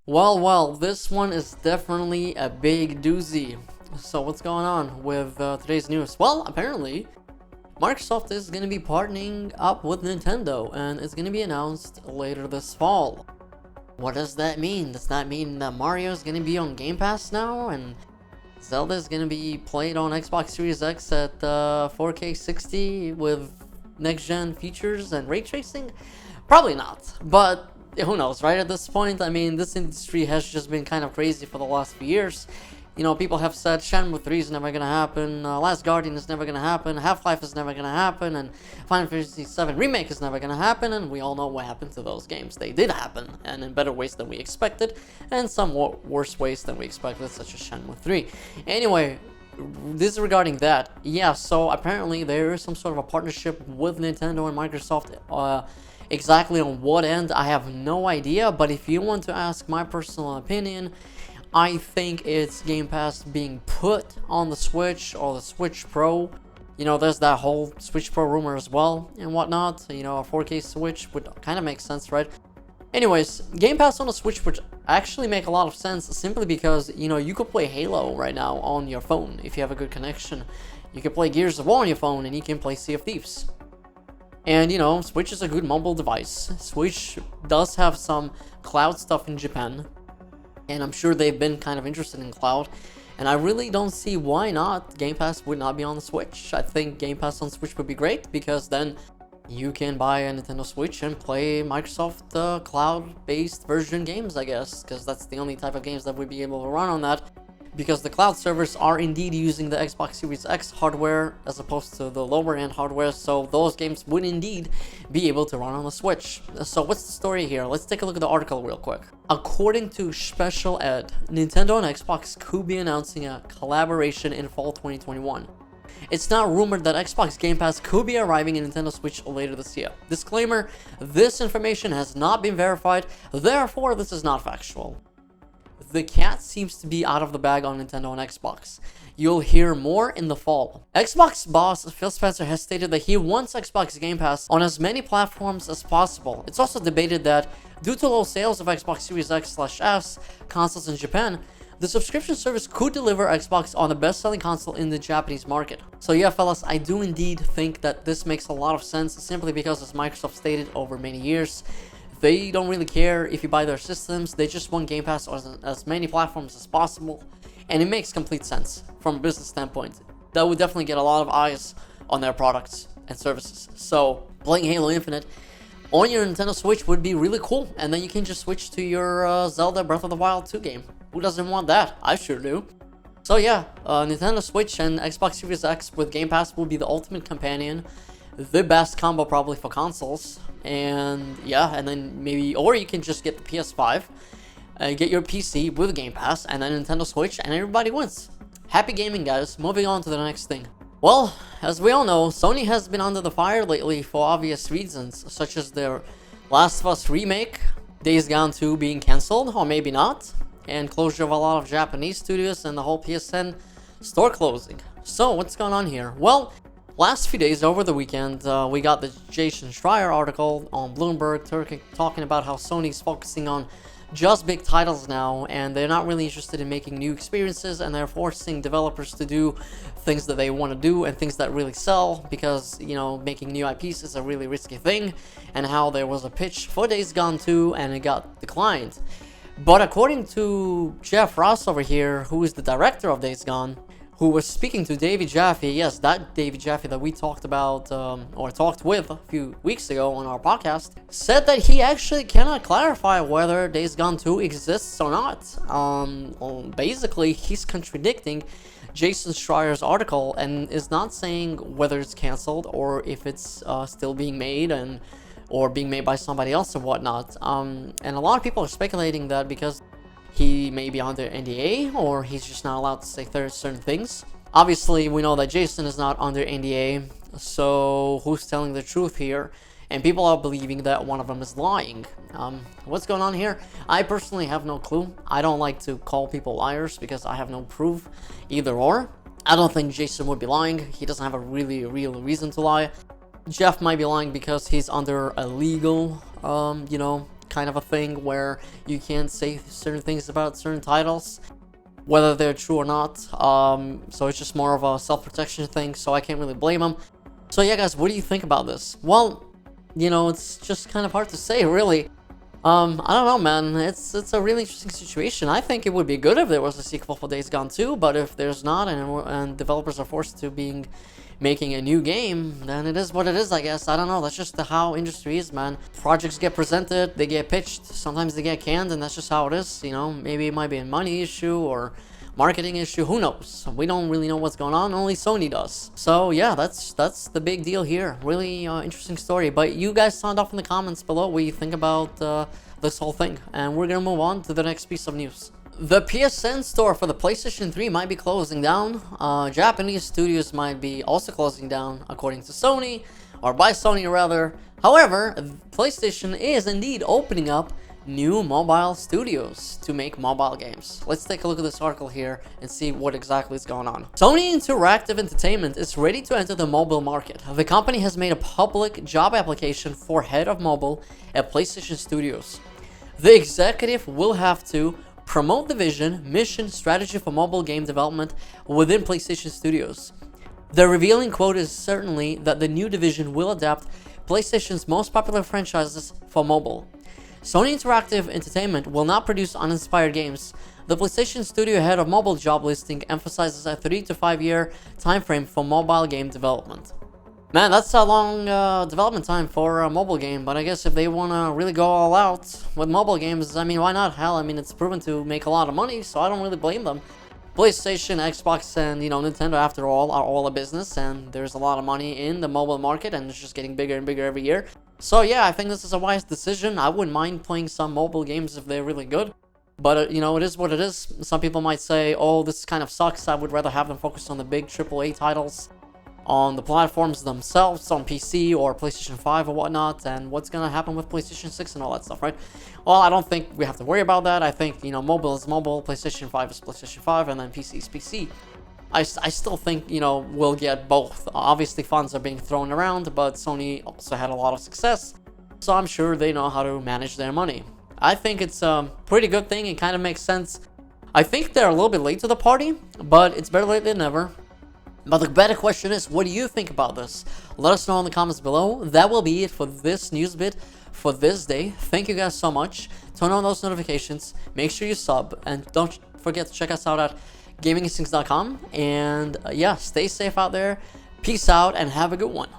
Well, this one is definitely a big doozy. So what's going on with today's news? Well, apparently, Microsoft is going to be partnering up with Nintendo, and it's going to be announced later this fall. What does that mean? Does that mean that Mario is going to be on Game Pass now, and Zelda is going to be played on Xbox Series X at 4K 60 with next-gen features and ray tracing? Probably not, but who knows, right? At this point, I mean, this industry has just been kind of crazy for the last few years. You know, people have said Shenmue 3 is never gonna happen, Last Guardian is never gonna happen, Half-Life is never gonna happen, and Final Fantasy VII Remake is never gonna happen, and we all know what happened to those games. They did happen, and in better ways than we expected, and somewhat worse ways than we expected, such as Shenmue 3. Anyway, disregarding that, yeah, so apparently there is some sort of a partnership with Nintendo and Microsoft. Exactly on what end, I have no idea, but if you want to ask my personal opinion, I think it's Game Pass being put on the Switch or the Switch Pro. You know, there's that whole Switch Pro rumor as well and whatnot. You know, a 4K Switch would kind of make sense, right? Anyways, Game Pass on the Switch would actually make a lot of sense simply because, you know, you could play Halo right now on your phone if you have a good connection. You can play Gears of War on your phone, and you can play Sea of Thieves. And, you know, Switch is a good mobile device. Switch does have some cloud stuff in Japan, and I'm sure they've been kind of interested in cloud. And I really don't see why not Game Pass would not be on the Switch. I think Game Pass on Switch would be great, because then you can buy a Nintendo Switch and play Microsoft cloud-based version games, I guess, because that's the only type of games that would be able to run on that. Because the cloud servers are indeed using the Xbox Series X hardware as opposed to the lower end hardware, so those games would indeed be able to run on the Switch. So what's the story here? Let's take a look at the article real quick. According to Special Ed, Nintendo and Xbox could be announcing a collaboration in fall 2021. It's now rumored that Xbox Game Pass could be arriving in Nintendo Switch later this year. Disclaimer, this information has not been verified, therefore this is not factual. The cat seems to be out of the bag on Nintendo and Xbox. You'll hear more in the fall. Xbox boss Phil Spencer has stated that he wants Xbox Game Pass on as many platforms as possible. It's also debated that, due to low sales of Xbox Series X/S consoles in Japan, the subscription service could deliver Xbox on the best-selling console in the Japanese market. So yeah, fellas, I do indeed think that this makes a lot of sense, simply because, as Microsoft stated over many years, they don't really care if you buy their systems. They just want Game Pass on as many platforms as possible, and it makes complete sense from a business standpoint. That would definitely get a lot of eyes on their products and services. So playing Halo Infinite on your Nintendo Switch would be really cool, and then you can just switch to your Zelda Breath of the Wild 2 game. Who doesn't want that? I sure do. So yeah, Nintendo Switch and Xbox Series X with Game Pass will be the ultimate companion, the best combo probably for consoles. And yeah, and then maybe, or you can just get the PS5, get your PC with Game Pass, and then Nintendo Switch, and everybody wins. Happy gaming, guys. Moving on to the next thing. Well, as we all know, Sony has been under the fire lately for obvious reasons, such as their Last of Us remake, Days Gone 2 being cancelled, or maybe not, and closure of a lot of Japanese studios, and the whole PSN store closing. So what's going on here? Well, last few days over the weekend, we got the Jason Schreier article on Bloomberg talking about how Sony's focusing on just big titles now, and they're not really interested in making new experiences, and they're forcing developers to do things that they want to do and things that really sell, because, you know, making new IPs is a really risky thing, and how there was a pitch for Days Gone 2 and it got declined. But according to Jeff Ross over here, who is the director of Days Gone, who was speaking to Davey Jaffe, yes, that Davey Jaffe that we talked about, or talked with a few weeks ago on our podcast, said that he actually cannot clarify whether Days Gone 2 exists or not. Basically, he's contradicting Jason Schreier's article and is not saying whether it's cancelled or if it's still being made or being made by somebody else or whatnot. And a lot of people are speculating that because he may be under NDA, or he's just not allowed to say certain things. Obviously, we know that Jason is not under NDA, so who's telling the truth here? And people are believing that one of them is lying. What's going on here? I personally have no clue. I don't like to call people liars because I have no proof, either or. I don't think Jason would be lying. He doesn't have a really real reason to lie. Jeff might be lying because he's under a legal, kind of a thing where you can't say certain things about certain titles, whether they're true or not. So it's just more of a self-protection thing, so I can't really blame them. So yeah, guys, what do you think about this? Well, you know, it's just kind of hard to say, really. I don't know, man. It's a really interesting situation. I think it would be good if there was a sequel for Days Gone 2, but if there's not, and developers are forced to making a new game, then it is what it is, I guess. I don't know. That's just how industry is, man. Projects get presented, they get pitched, sometimes they get canned, and that's just how it is. You know, maybe it might be a money issue or marketing issue. Who knows? We don't really know what's going on. Only Sony does. So yeah, that's the big deal here. Really interesting story. But you guys sound off in the comments below what you think about this whole thing, and we're gonna move on to the next piece of news. The PSN store for the PlayStation 3 might be closing down. Japanese studios might be also closing down, according to Sony, or by Sony rather. However, PlayStation is indeed opening up new mobile studios to make mobile games. Let's take a look at this article here and see what exactly is going on. Sony Interactive Entertainment is ready to enter the mobile market. The company has made a public job application for head of mobile at PlayStation Studios. The executive will have to promote the vision, mission, strategy for mobile game development within PlayStation Studios. The revealing quote is certainly that the new division will adapt PlayStation's most popular franchises for mobile. Sony Interactive Entertainment will not produce uninspired games. The PlayStation Studio head of mobile job listing emphasizes a 3 to 5 year time frame for mobile game development. Man, that's a long development time for a mobile game, but I guess if they want to really go all out with mobile games, I mean, why not? Hell, I mean, it's proven to make a lot of money, so I don't really blame them. PlayStation, Xbox, and, you know, Nintendo, after all, are all a business, and there's a lot of money in the mobile market, and it's just getting bigger and bigger every year. So yeah, I think this is a wise decision. I wouldn't mind playing some mobile games if they're really good. But, you know, it is what it is. Some people might say, oh, this kind of sucks. I would rather have them focus on the big AAA titles on the platforms themselves, on PC or PlayStation 5 or whatnot, and what's gonna happen with PlayStation 6 and all that stuff, right? Well, I don't think we have to worry about that. I think, you know, mobile is mobile, PlayStation 5 is PlayStation 5, and then PC is PC. I still think, you know, we'll get both. Obviously, funds are being thrown around, but Sony also had a lot of success, so I'm sure they know how to manage their money. I think it's a pretty good thing. It kind of makes sense. I think they're a little bit late to the party, but it's better late than never. But the better question is, what do you think about this? Let us know in the comments below. That will be it for this news bit for this day. Thank you guys so much. Turn on those notifications. Make sure you sub. And don't forget to check us out at gaminginstincts.com. And yeah, stay safe out there. Peace out and have a good one.